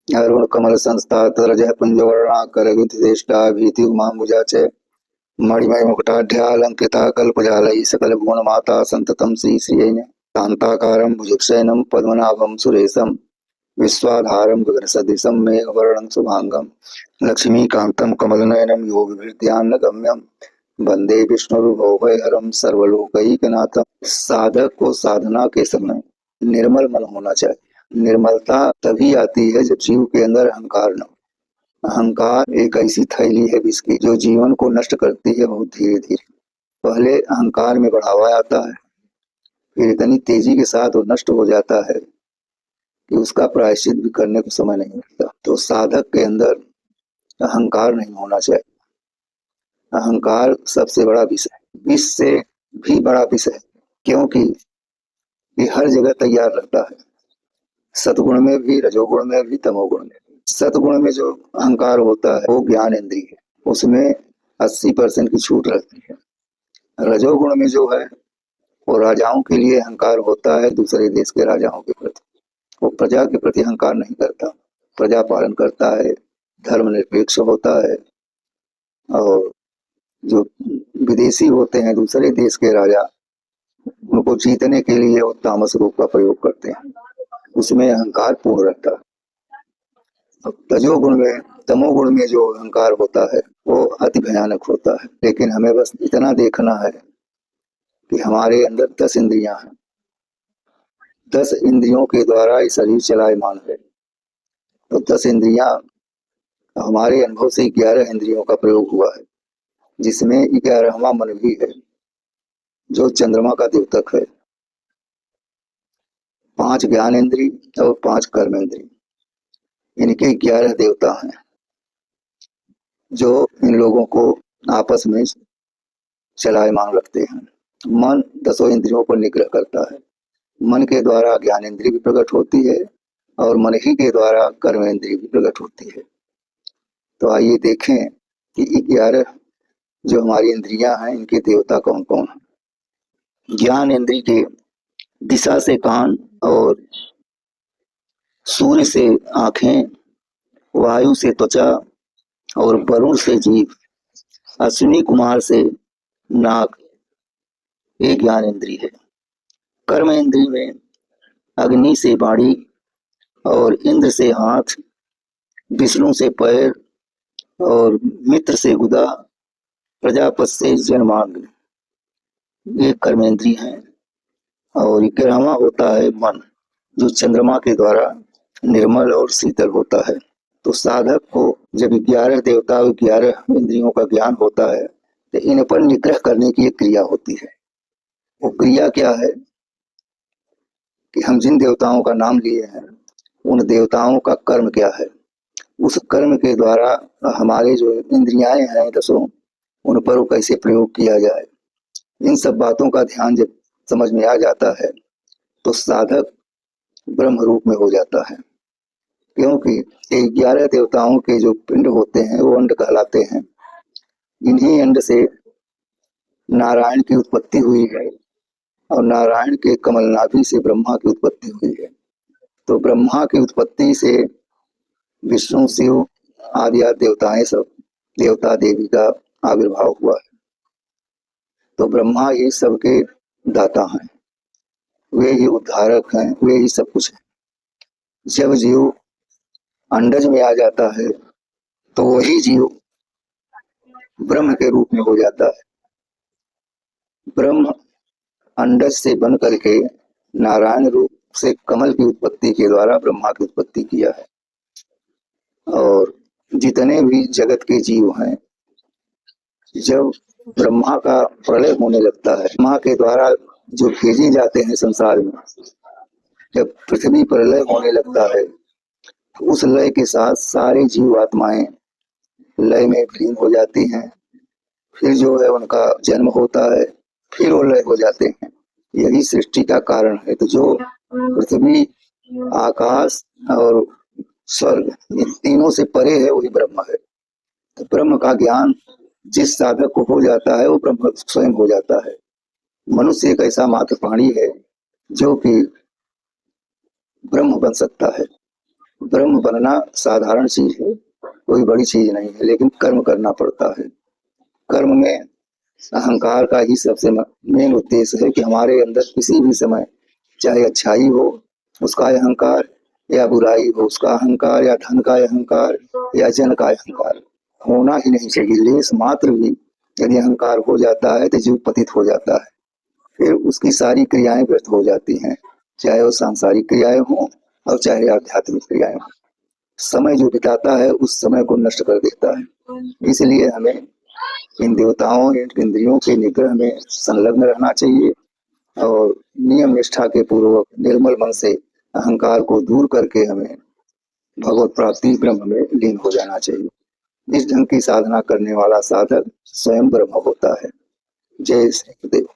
अरुण कमल संस्था तरज पुंजवर्णा करगुधिष्ठा भीति उमाम्बुजा च मणिमय मुकुटाढ्यालंकृता कल्पजालैः सकल भुवन माता संततम श्री श्रियेण कांताकारं भुजगशयनं पद्मनाभं सुरेशं विश्वाधारं गगनसदृशं मेघवर्णं शुभांगं लक्ष्मीकान्तं कमलनयनं योगिभिर्ध्यानगम्यं वंदे विष्णुर्भवभयहरं सर्वलोकैकनाथं। साधक को साधना के समय निर्मल मन होना चाहिए। निर्मलता तभी आती है जब जीव के अंदर अहंकार न हो। अहंकार एक ऐसी थैली है जिसकी जो जीवन को नष्ट करती है बहुत धीरे धीरे। पहले अहंकार में बढ़ावा आता है, फिर इतनी तेजी के साथ वो नष्ट हो जाता है कि उसका प्रायश्चित भी करने को समय नहीं मिलता। तो साधक के अंदर अहंकार नहीं होना चाहिए। अहंकार सबसे बड़ा विष है, विष से भी बड़ा विष है, क्योंकि ये हर जगह तैयार रहता है। सतगुण में भी, रजोगुण में भी, तमोगुण में भी। सतगुण में जो अहंकार होता है वो ज्ञान इंद्रिय है, उसमें 80% की छूट रहती है। रजोगुण में जो है वो राजाओं के लिए अहंकार होता है, दूसरे देश के राजाओं के प्रति। वो प्रजा के प्रति अहंकार नहीं करता, प्रजा पालन करता है, धर्मनिरपेक्ष होता है। और जो विदेशी होते हैं, दूसरे देश के राजा, उनको जीतने के लिए वो तामस रूप का प्रयोग करते हैं, उसमें अहंकार पूर्ण रहता है। तजोगुण में, तमोगुण में जो अहंकार होता है वो अति भयानक होता है। लेकिन हमें बस इतना देखना है कि हमारे अंदर 10 इंद्रियां हैं, 10 इंद्रियों के द्वारा ये शरीर चलायमान है। तो 10 इंद्रियां, हमारे अनुभव से 11 इंद्रियों का प्रयोग हुआ है, जिसमें 11वां मन भी है जो चंद्रमा का द्योतक है। 5 ज्ञान इंद्री और 5 कर्म इंद्री, इनके 11 देवता हैं जो इन लोगों को आपस में चलायमान रखते हैं। मन 10 इंद्रियों पर निग्रह करता है। मन के द्वारा ज्ञान इंद्री भी प्रकट होती है और मन ही के द्वारा कर्म इंद्री भी प्रकट होती है। तो आइए देखें कि 11 जो हमारी इंद्रियां हैं इनके देवता कौन कौन हैं। ज्ञान इंद्री के दिशा से कान, और सूर्य से आंखें, वायु से त्वचा, और वरुण से जीभ, अश्विनी कुमार से नाक, ये ज्ञान इंद्री है। कर्म इंद्री में अग्नि से वाणी, और इंद्र से हाथ, विष्णु से पैर, और मित्र से गुदा, प्रजापति से जन्मांग, ये कर्म इंद्री हैं। और 11वां होता है मन, जो चंद्रमा के द्वारा निर्मल और शीतल होता है। तो साधक को जब 11 देवता और 11 इंद्रियों का ज्ञान होता है तो इन पर निग्रह करने की एक क्रिया होती है। वो क्रिया क्या है कि हम जिन देवताओं का नाम लिए हैं उन देवताओं का कर्म क्या है, उस कर्म के द्वारा हमारे जो इंद्रियां हैं 10, उन पर वो कैसे प्रयोग किया जाए। इन सब बातों का ध्यान जब समझ में आ जाता है तो साधक ब्रह्म रूप में हो जाता है। क्योंकि 11 देवताओं के जो पिंड होते हैं वो अंड कहलाते हैं। इन्हीं अंड से नारायण की उत्पत्ति हुई है, और नारायण के कमलनाभि से ब्रह्मा की उत्पत्ति हुई है। तो ब्रह्मा की उत्पत्ति से विष्णु, शिव आदि देवताएं, सब देवता देवी का आविर्भाव हुआ है। तो ब्रह्मा ही सबके दाता हैं, वे ही उद्धारक हैं, वे ही सब कुछ है। जब जीव अंडज में आ जाता है तो वही जीव ब्रह्म के रूप में हो जाता है। ब्रह्म अंडज से बन करके नारायण रूप से कमल की उत्पत्ति के द्वारा ब्रह्मा की उत्पत्ति किया है। और जितने भी जगत के जीव हैं, जब ब्रह्मा का प्रलय होने लगता है, ब्रह्मा के द्वारा जो भेजे जाते हैं संसार में, जब पृथ्वी प्रलय होने लगता है तो उस लय के साथ सारे जीव आत्माएं लय में विलीन हो जाती हैं। फिर जो है उनका जन्म होता है, फिर वो लय हो जाते हैं। यही सृष्टि का कारण है। तो जो पृथ्वी, आकाश और स्वर्ग, इन तीनों से परे है वही ब्रह्म है। तो ब्रह्म का ज्ञान जिस साधक को हो जाता है वो ब्रह्म स्वयं हो जाता है। मनुष्य एक ऐसा मात्र प्राणी है जो कि ब्रह्म बन सकता है। ब्रह्म बनना साधारण चीज है, कोई बड़ी चीज नहीं है, लेकिन कर्म करना पड़ता है। कर्म में अहंकार का ही सबसे मेन उद्देश्य है कि हमारे अंदर किसी भी समय, चाहे अच्छाई हो उसका अहंकार, या बुराई हो उसका अहंकार, या धन का अहंकार, या जन का अहंकार, होना ही नहीं चाहिए। लेस मात्र भी यदि अहंकार हो जाता है तो जीव पतित हो जाता है, फिर उसकी सारी क्रियाएं व्यर्थ हो जाती हैं, चाहे वो सांसारिक क्रियाएं हों और चाहे आध्यात्मिक क्रियाएं हों। समय जो बिताता है उस समय को नष्ट कर देता है। इसलिए हमें इन देवताओं, इन इंद्रियों के निग्रह में संलग्न रहना चाहिए और नियम निष्ठा के पूर्वक निर्मल मन से अहंकार को दूर करके हमें भगवत प्राप्ति ब्रह्म में लीन हो जाना चाहिए। इस ढंग की साधना करने वाला साधक स्वयं ब्रह्म होता है। जय श्री गुरुदेव।